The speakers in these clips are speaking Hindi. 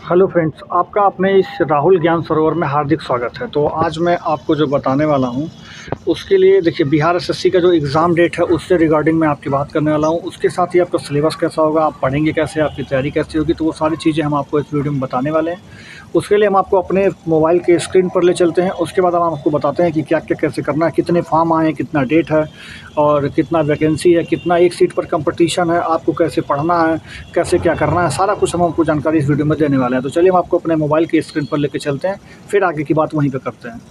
हेलो फ्रेंड्स, आपका अपने इस राहुल ज्ञान सरोवर में हार्दिक स्वागत है। तो आज मैं आपको जो बताने वाला हूँ, उसके लिए देखिए बिहार एसएससी का जो एग्ज़ाम डेट है उससे रिगार्डिंग मैं आपकी बात करने वाला हूँ। उसके साथ ही आपका सिलेबस कैसा होगा, आप पढ़ेंगे कैसे, आपकी तैयारी कैसी होगी, तो वो सारी चीज़ें हम आपको इस वीडियो में बताने वाले हैं। उसके लिए हम आपको अपने मोबाइल के स्क्रीन पर ले चलते हैं। उसके बाद हम आपको बताते हैं कि क्या-क्या कैसे करना है, कितने फॉर्म आए हैं, कितना डेट है और कितना वैकेंसी है, कितना एक सीट पर कॉम्पिटिशन है, आपको कैसे पढ़ना है, कैसे क्या करना है, सारा कुछ हम आपको जानकारी इस वीडियो में देने वाले हैं। तो चलिए हम आपको अपने मोबाइल की स्क्रीन पर लेके चलते हैं, फिर आगे की बात वहीं पे करते हैं।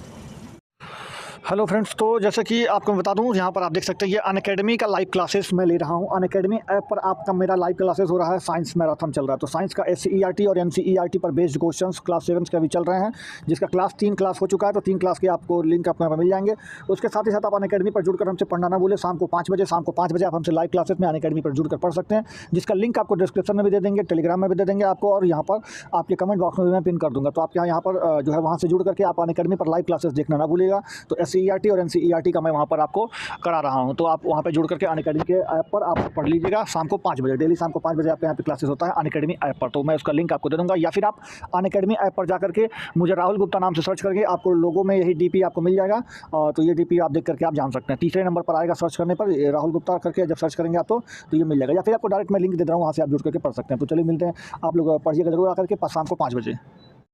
हेलो फ्रेंड्स, तो जैसे कि आपको मैं बता दूं, यहाँ पर आप देख सकते हैं ये अनअकैडमी का लाइव क्लासेस मैं ले रहा हूँ। अनअकैडमी ऐप पर आपका मेरा लाइव क्लासेस हो रहा है। साइंस मैराथन चल रहा है, तो साइंस का एससीईआरटी और एनसीईआरटी पर बेस्ड क्वेश्चंस क्लास 7 के भी चल रहे हैं, जिसका क्लास 3 क्लास हो चुका है। तो 3 क्लास के आपको लिंक आपको यहाँ पर मिल जाएंगे। उसके साथ ही साथ आप अनअकैडमी पर जुड़कर हमसे पढ़ना ना भूलें। शाम को 5 बजे आप हमसे लाइव क्लासेस में अनअकैडमी पर जुड़कर पढ़ सकते हैं, जिसका लिंक आपको डिस्क्रिप्शन में भी दे देंगे, टेलीग्राम में भी दे देंगे आपको, और यहाँ पर आपके कमेंट बॉक्स में भी मैं पिन कर दूँगा। तो आप यहाँ पर जो है वहाँ से जुड़ करके आप अनअकैडमी पर लाइव क्लासेस देखना ना भूलिएगा। तो एससीईआरटी और एनसीईआरटी का मैं वहाँ पर आपको करा रहा हूँ, तो आप वहाँ पे जुड़ करके अनअकैडमी के ऐप पर आप पढ़ लीजिएगा। शाम को 5 बजे, डेली शाम को 5 बजे आपके यहाँ पे क्लासेस होता है अनअकैडमी ऐप पर। तो मैं उसका लिंक आपको दे दूँगा, या फिर आप अनअकैडमी ऐप पर जा करके मुझे राहुल गुप्ता नाम से सर्च करके आपको लोगों में यही डीपी आपको मिल जाएगा। तो ये डीपी आप देख करके आप जान सकते हैं। तीसरे नंबर पर आएगा सर्च करने पर, राहुल गुप्ता करके जब सर्च करेंगे आप तो ये मिल जाएगा, या फिर आपको डायरेक्ट मैं लिंक दे रहा हूँ, वहाँ से आप जुड़ करके पढ़ सकते हैं। तो चलिए मिलते हैं, आप लोग पढ़िएगा जरूर आकर के शाम को 5 बजे।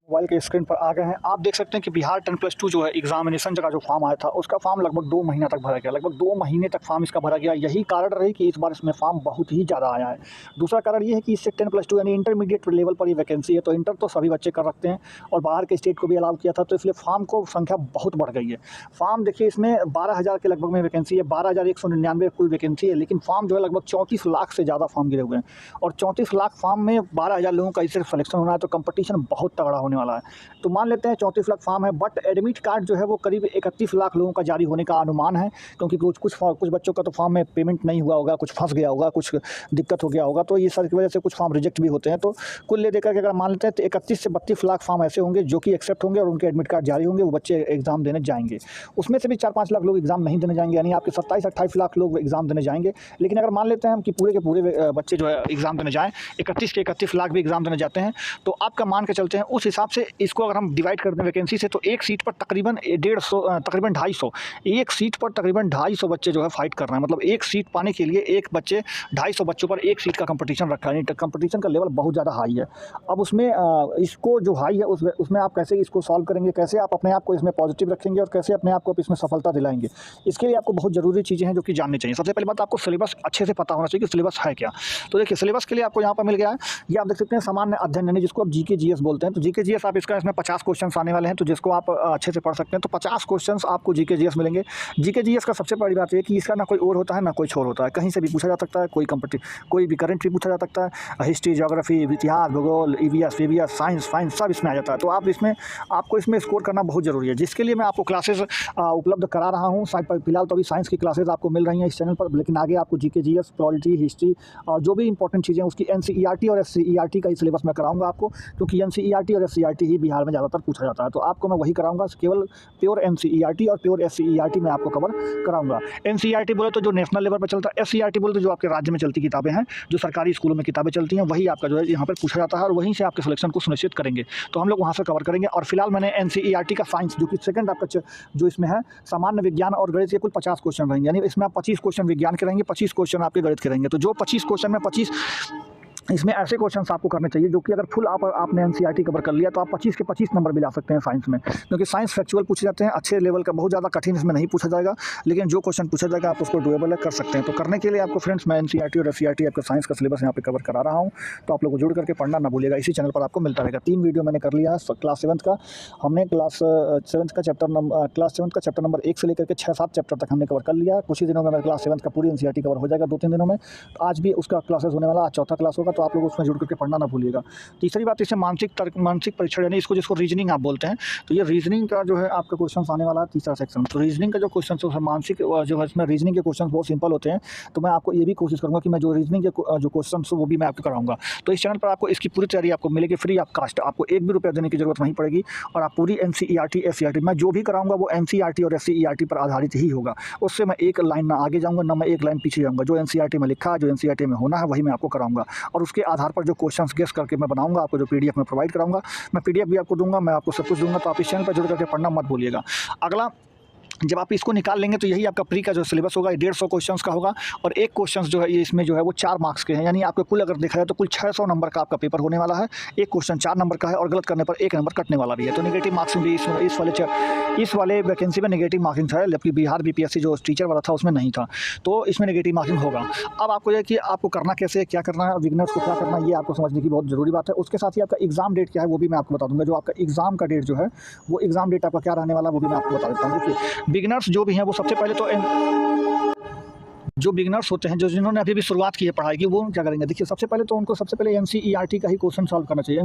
मोबाइल के स्क्रीन पर आ गए हैं। आप देख सकते हैं कि बिहार 10+2 जो है एग्जामिनेशन का जो फॉर्म आया था, उसका फॉर्म लगभग 2 महीना तक भरा गया। लगभग 2 महीने तक फॉर्म इसका भरा गया। यही कारण रही कि इस बार इसमें फॉर्म बहुत ही ज़्यादा आया है। दूसरा कारण ये है कि इससे 10+2 यानी इंटरमीडिएट लेवल पर ये वैकेंसी है, तो इंटर तो सभी बच्चे कर रखते हैं और बाहर के स्टेट को भी अलाउ किया था, तो इसलिए फॉर्म को संख्या बहुत बढ़ गई है। फॉर्म देखिए, इसमें 12,000 के लगभग में वैकेंसी है, 12,199 कुल वैकेंसी है, लेकिन फॉर्म जो है लगभग 34 लाख से ज़्यादा फॉर्म गिरे हुए हैं, और 34 लाख फॉर्म में 12,000 लोगों का इससे सिलेक्शन होना है, तो कंपटीशन बहुत तगड़ा होने वाला है। तो मान लेते हैं 34 लाख फॉर्म है, बट एडमिट कार्ड जो है वो करीब 31 लाख लोगों का जारी होने का अनुमान है, क्योंकि कुछ बच्चों का तो फॉर्म में पेमेंट नहीं हुआ होगा, कुछ फंस गया होगा, कुछ दिक्कत हो गया होगा, तो ये सब की वजह से कुछ फॉर्म रिजेक्ट भी होते हैं। तो कुल ले देकर के अगर मान लेते हैं तो 31 से 32 लाख फॉर्म ऐसे होंगे जो कि एक्सेप्ट होंगे और उनके एडमिट कार्ड जारी होंगे, वो बच्चे एग्जाम देने जाएंगे। उसमें से भी 4-5 लाख लोग एग्जाम नहीं देने जाएंगे, यानी आपके 27-28 लाख लोग एग्जाम देने जाएंगे। लेकिन अगर मान लेते हैं हम कि पूरे के पूरे बच्चे जो है एग्जाम देने जाएँ, 31 के 31 लाख भी एग्जाम देने जाते हैं, तो आपका मान के चलते हैं उस हिसाब से इसको अगर हम डिवाइड कर दें वैकेंसी से, तो एक सीट पर तकरीबन 150, तकरीबन 250, एक सीट पर तकरीबन 250 बच्चे जो है फाइट कर रहे हैं। मतलब एक सीट पाने के लिए एक बच्चे 250 बच्चों पर एक सीट का कंपटीशन रखा है। कंपटीशन का लेवल बहुत ज़्यादा हाई है। अब उसमें इसको जो हाई है उसमें आप कैसे इसको सॉल्व करेंगे, कैसे आप अपने आप को इसमें पॉजिटिव रखेंगे और कैसे अपने आप को इसमें सफलता दिलाएंगे, इसके लिए आपको बहुत ज़रूरी चीज़ें हैं जो कि जाननी चाहिए। सबसे पहली बात, आपको सिलेबस अच्छे से पता होना चाहिए कि सिलेबस है क्या। तो देखिए, सिलेबस के लिए आपको यहाँ पर मिल गया है, ये आप देख सकते हैं सामान्य अध्ययन, यानी जिसको आप जीके जीएस बोलते हैं। तो जीके जीएस आप इसमें 50 क्वेश्चन आने वाले हैं, तो जिसको आप अच्छे से पढ़ सकते हैं। तो 50 क्वेश्चंस आपको जीके जीएस मिलेंगे। जीके जीएस का सबसे बड़ी बात ये है कि इसका ना कोई और होता है ना कोई छोर होता है, कहीं से भी पूछा जा सकता है, कोई भी करंट भी पूछा जा सकता है, हिस्ट्री, ज्योग्राफी, इतिहास, भूगोल, ईवीएस, वीवीएस, साइंस, फाइंस सब इसमें आ जाता है। तो आपको इसमें स्कोर करना बहुत ज़रूरी है, जिसके लिए मैं आपको क्लासेस उपलब्ध करा रहा हूँ। फिलहाल तो अभी साइंस की क्लासेस आपको मिल रही हैं इस चैनल पर, लेकिन आगे आपको जीके जीएस, पॉलिटी, हिस्ट्री और जो भी इंपॉर्टेंट चीज़ें उसकी एनसीईआरटी और एससीईआरटी का ही सिलेबस मैं कराऊंगा आपको, क्योंकि एनसीईआरटी और एससीईआरटी ही बिहार में ज़्यादातर पूछा जाता है। तो आपको मैं वही कराऊंगा, केवल प्योर एनसीईआरटी और प्योर एससीईआरटी में आपको कवर कराऊंगा। एनसीईआरटी बोले तो जो नेशनल लेवल पर चलता है, एससीईआरटी बोले तो जो आपके राज्य में चलती किताबें हैं, जो सरकारी स्कूलों में किताबें चलती हैं, वही आपका जो है यहाँ पर पूछा जाता है और वहीं से आपके सिलेक्शन को सुनिश्चित करेंगे। तो हम लोग वहाँ से कवर करेंगे। और फिलहाल मैंने एनसीईआरटी का साइंस, जो कि सेकंड आपका जो इसमें है, सामान्य विज्ञान और गणित के कुल 50 क्वेश्चन रहेंगे, यानी इसमें आप 25 क्वेश्चन विज्ञान के रहेंगे, 25 क्वेश्चन आपके गणित के रहेंगे। तो जो 25 क्वेश्चन में 25 इसमें ऐसे क्वेश्चंस आपको करने चाहिए जो कि अगर फुल आपने एनसीईआरटी कवर कर लिया तो आप 25 के 25 नंबर भी ला सकते हैं साइंस में, क्योंकि साइंस फैक्चुअल पूछे जाते हैं अच्छे लेवल का, बहुत ज़्यादा कठिन इसमें नहीं पूछा जाएगा, लेकिन जो क्वेश्चन पूछा जाएगा आप उसको डुएबल कर सकते हैं। तो करने के लिए आपको फ्रेंड्स मैं एनसीईआरटी और एससीईआरटी आपका साइंस का सिलेबस यहाँ पे कवर करा रहा हूँ, तो आप लोग जुड़ करके पढ़ना ना भूलिएगा। इसी चैनल पर आपको मिलता रहेगा। 3 वीडियो मैंने कर लिया है क्लास 7 का। हमने क्लास 7 का चैप्टर नंबर 1 से लेकर के 6-7 चैप्टर तक हमने कवर कर लिया। कुछ ही दिनों में क्लास 7 का पूरी एनसीईआरटी कवर हो जाएगा, 2-3 दिनों में। तो आज भी उसका क्लासेस होने वाला, आज चौथा क्लास होगा, तो आप लोग उसमें जुड़ करके पढ़ना ना भूलिएगा। तीसरी बात, इसे मानसिक परीक्षण, यानी इसको जिसको रीजनिंग आप बोलते हैं, तो ये रीजनिंग का जो है आपका क्वेश्चन आने वाला है तीसरा सेक्शन। तो रीजनिंग का जो क्वेश्चन है मानसिक जो है, इसमें रीजनिंग के क्वेश्चन बहुत सिंपल होते हैं, तो मैं आपको ये भी कोशिश करूँगा कि मैं जो रीजनिंग के जो क्वेश्चन है वो भी मैं आपको कराऊंगा। तो इस चैनल पर आपको इसकी पूरी तैयारी आपको मिलेगी फ्री ऑफ कास्ट, आपको 1 भी रुपया देने की जरूरत नहीं पड़ेगी, और आप पूरी एनसीईआरटी एससीईआरटी मैं जो भी कराऊंगा वो एनसीईआरटी और एससीईआरटी पर आधारित ही होगा। उससे मैं एक लाइन ना आगे जाऊँगा, ना मैं एक लाइन पीछे जाऊँगा। जो एनसीईआरटी में लिखा है, जो एनसीईआरटी में होना है, वही मैं आपको कराऊंगा। और उसके आधार पर जो क्वेश्चंस गेस करके मैं बनाऊंगा, आपको जो पीडीएफ में प्रोवाइड कराऊंगा, मैं पीडीएफ भी आपको दूंगा, मैं आपको सब कुछ दूंगा। तो आप इस चैनल पर जुड़ करके पढ़ना मत भूलिएगा। अगला, जब आप इसको निकाल लेंगे तो यही आपका प्री का जो सिलेबस होगा, 150 क्वेश्चंस का होगा और एक क्वेश्चंस जो है ये इसमें जो है वो 4 मार्क्स के हैं, यानी आपके कुल अगर देखा जाए तो कुल 600 नंबर का आपका पेपर होने वाला है। एक क्वेश्चन 4 नंबर का है और गलत करने पर 1 नंबर कटने वाला भी है। तो नेगेटिव मार्क्सिंग भी इस वाले वैकेंसी में नेगेटिव मार्किंग था, जबकि बिहार बीपीएससी जो टीचर वाला था उसमें नहीं था, तो इसमें नेगेटिव मार्किंग होगा। अब आपको यह कि आपको करना कैसे है, क्या करना है, बिगिनर्स को क्या करना है, ये आपको समझने की बहुत ज़रूरी बात है। उसके साथ ही आपका एग्जाम डेट क्या है वो भी मैं आपको बता दूंगा। जो आपका एग्जाम का डेट जो है वो एग्जाम डेट आपका क्या रहने वाला है वो भी मैं आपको बता देता हूँ। देखिए, बिगिनर्स जो भी हैं वो सबसे पहले तो जो बिगिनर्स होते हैं, जो जिन्होंने अभी भी शुरुआत की है पढ़ाई की, वो क्या करेंगे। देखिए, सबसे पहले तो उनको सबसे पहले एनसीईआरटी का ही क्वेश्चन सॉल्व करना चाहिए।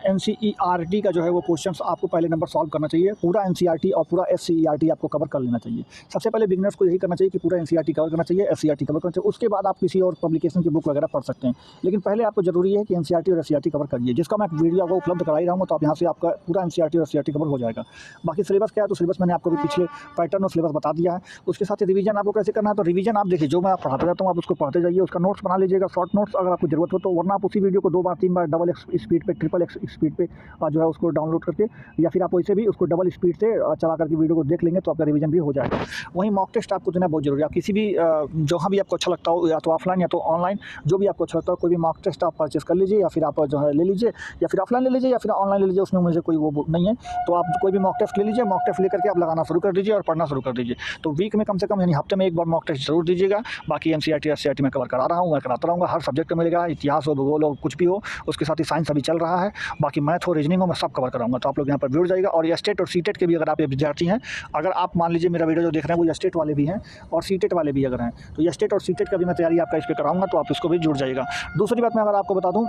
एनसीईआरटी का जो है वो क्वेश्चंस आपको पहले नंबर सॉल्व करना चाहिए। पूरा एनसीईआरटी और पूरा एससीईआरटी आपको कवर कर लेना चाहिए। सबसे पहले बिगिनर्स को यही करना चाहिए कि पूरा एनसीईआरटी कवर करना चाहिए, एससीईआरटी कवर करना चाहिए। उसके बाद आप किसी और पब्लिकेशन की बुक वगैरह पढ़ सकते हैं, लेकिन पहले आपको जरूरी है कि एनसीईआरटी और एससीईआरटी कवर करिए, जिसका मैं वीडियो आपको उपलब्ध करा ही रहा हूँ। तो आप यहाँ से आपका पूरा एनसीईआरटी और एससीईआरटी कवर हो जाएगा। बाकी सिलेबस क्या है, तो सिलेबस मैंने आपको भी पिछले पैटर्न और सिलेबस बता दिया है। उसके साथ रिवीजन आपको कैसे करना है, तो रिवीजन आप देखिए, जो मैं पढ़ाते जाता हूँ आप उसको पढ़ते जाइए, उसका नोट्स बना लीजिएगा, शॉर्ट नोट्स अगर आपको जरूरत हो तो, वरना आप उसी वीडियो को 2 बार 3 बार डबल स्पीड पे, ट्रिपल एक्स स्पीड पे जो है उसको डाउनलोड करके, या फिर आप वैसे भी उसको डबल स्पीड से चला करके वीडियो को देख लेंगे तो आपका रिवीजन भी हो जाएगा। वहीं मॉक टेस्ट आपको देना बहुत जरूरी है। आप किसी भी जहाँ भी आपको अच्छा लगता हो, या तो ऑफलाइन या तो ऑनलाइन, जो भी आपको अच्छा लगता हो, कोई भी मॉक टेस्ट आप परचेस कर लीजिए, या फिर आप जो है ले लीजिए, या फिर ऑफलाइन ले लीजिए या फिर ऑनलाइन ले लीजिए, उसमें मुझे कोई वो नहीं है। तो आप कोई भी मॉक टेस्ट ले लीजिए, मॉक टेस्ट लेकर के आप लगाना शुरू कर दीजिए और पढ़ना शुरू कर दीजिए। तो वीक में कम से कम, यानी हफ्ते में 1 बार मॉक टेस्ट जरूर दीजिएगा। बाकी एनसीईआरटी एससीईआरटी में कवर करा रहा हूँ, मैं कराता रहूँगा, हर सब्जेक्ट का मिलेगा, इतिहास हो, भूगोल हो, कुछ भी हो। उसके साथ ही साइंस अभी चल रहा है, बाकी मैथ हो, रीजनिंग हो, मैं सब कवर कराऊंगा। तो आप लोग यहाँ पर जुड़ जाइएगा। और स्टेट और सीटेट के भी अगर आप विद्यार्थी हैं, अगर आप मान लीजिए मेरा वीडियो जो देख रहे हैं वो स्टेट वाले भी हैं और सीटेट वाले भी अगर हैं, तो स्टेट और सीटेट का भी मैं तैयारी आपका इस पर कराऊंगा, तो आप इसको भी जुड़ जाइएगा। दूसरी बात मैं अगर आपको बता दूँ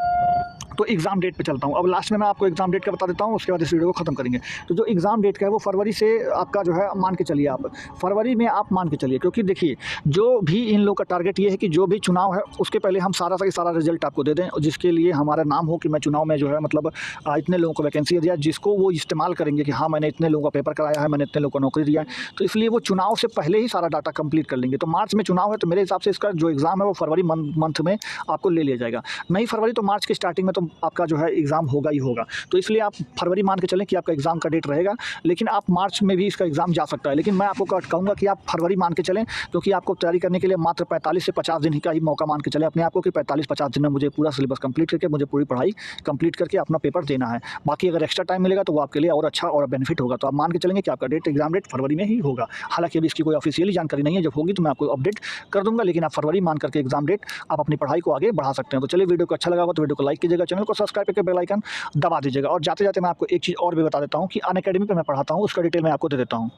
तो एग्जाम डेट पे चलता हूँ। अब लास्ट में मैं आपको एग्जाम डेट का बता देता हूँ, उसके बाद इस वीडियो को खत्म करेंगे। तो जो एग्जाम डेट का है वो फरवरी से आपका जो है मान के चलिए, आप फरवरी में आप मान के चलिए, क्योंकि देखिए जो भी इन लोगों का टारगेट ये है कि जो भी चुनाव है उसके पहले हम सारा का सारा रिजल्ट आपको दे दें, जिसके लिए हमारा नाम हो कि मैं चुनाव में जो है मतलब इतने लोगों को वैकेंसी दिया, जिसको वो इस्तेमाल करेंगे कि हाँ मैंने इतने लोगों का पेपर कराया है, मैंने इतने लोगों को नौकरी दिया है। तो इसलिए वो चुनाव से पहले ही सारा डाटा कंप्लीट कर लेंगे। तो मार्च में चुनाव है, तो मेरे हिसाब से इसका जो एग्ज़ाम है वो फरवरी मंथ में आपको ले लिया जाएगा। नहीं फरवरी तो मार्च की स्टार्टिंग में तो आपका जो है एग्ज़ाम होगा ही होगा। तो इसलिए आप फरवरी मान के चलें कि आपका एग्ज़ाम का डेट रहेगा, लेकिन आप मार्च में भी इसका एग्ज़ाम जा सकता है। लेकिन मैं आपको कहूँगा कि आप फरवरी मान के चलें, क्योंकि आपको तैयारी करने के लिए मात्र 45 से 50 दिन का ही मौका मान के चलें अपने आप को, कि 45-50 दिन में मुझे पूरा सिलेबस कंप्लीट करके, मुझे पूरी पढ़ाई कंप्लीट करके अपना पेपर देना है। बाकी अगर एक्स्ट्रा टाइम मिलेगा तो वो आपके लिए और अच्छा और बेनिफिट होगा। तो आप मान के चलेंगे कि आपका डेट, एग्जाम डेट फरवरी में ही होगा। हालांकि अभी इसकी कोई ऑफिशियली जानकारी नहीं है, जब होगी तो मैं आपको अपडेट कर दूंगा, लेकिन आप फरवरी मान करके एग्जाम डेट आप अपनी पढ़ाई को आगे बढ़ा सकते हैं। तो चलिए, वीडियो को अच्छा लगा हो तो वीडियो को लाइक कीजिएगा, चैनल को सब्सक्राइब करके बेल आइकन दबा दीजिएगा। और जाते जाते मैं आपको एक चीज़ और भी बता देता हूँ कि अनअकैडमी पे मैं पढ़ाता हूँ, उसका डिटेल मैं आपको दे देता हूँ।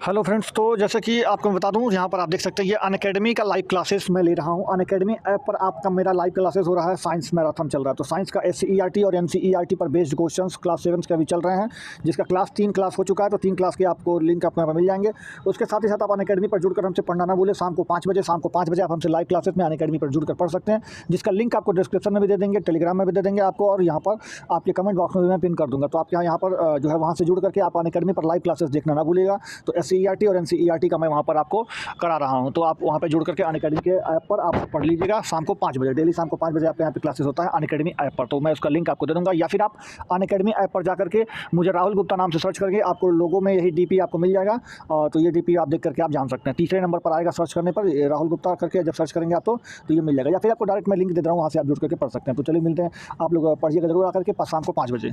हेलो फ्रेंड्स, तो जैसे कि आपको मैं बता दूं, यहाँ पर आप देख सकते हैं ये अनअकैडमी का लाइव क्लासेस मैं ले रहा हूँ। अनअकैडमी ऐप पर आपका मेरा लाइव क्लासेस हो रहा है। साइंस मैराथन चल रहा है, तो साइंस का एससीईआरटी और एनसीईआरटी पर बेस्ड क्वेश्चंस क्लास 7 का भी चल रहे हैं, जिसका क्लास 3 क्लास हो चुका है। तो 3 क्लास के आपको लिंक आपको यहाँ पर मिल जाएंगे। उसके साथ ही साथ आप अनअकैडमी पर जुड़कर हमसे पढ़ना ना भूलें। शाम को 5 बजे आप हमसे लाइव क्लासेस में अनअकैडमी पर जुड़कर पढ़ सकते हैं, जिसका लिंक आपको डिस्क्रिप्शन में भी दे देंगे, टेलीग्राम में भी दे देंगे आपको, और यहाँ पर आपके कमेंट बॉक्स में भी मैं पिन कर दूँगा। तो आप यहाँ पर जो है वहाँ से जुड़ करके आप अनअकैडमी पर लाइव क्लासेस देखना ना भूलिएगा। तो एससीईआरटी और एनसीईआरटी का मैं वहाँ पर आपको करा रहा हूँ, तो आप वहाँ पे जुड़ करके अनअकैडमी के ऐप पर आप पढ़ लीजिएगा। शाम को 5 बजे, डेली शाम को 5 बजे आपके यहाँ पे क्लासेस होता है अनअकैडमी ऐप पर। तो मैं उसका लिंक आपको दे दूँगा, या फिर आप अनअकैडमी ऐप पर जा करके मुझे राहुल गुप्ता नाम से सर्च करके आपको लोगों में यही डीपी आपको मिल जाएगा। तो ये डीपी आप देख करके आप जान सकते हैं। तीसरे नंबर पर आएगा सर्च करने पर राहुल गुप्ता करके, जब सर्च करेंगे आप तो ये मिल जाएगा, या फिर आपको डायरेक्ट मैं लिंक दे रहा हूँ, वहाँ से आप जुड़ करके पढ़ सकते हैं। तो चलिए मिलते हैं, आप लोग पढ़िएगा जरूर आकर के शाम को 5 बजे।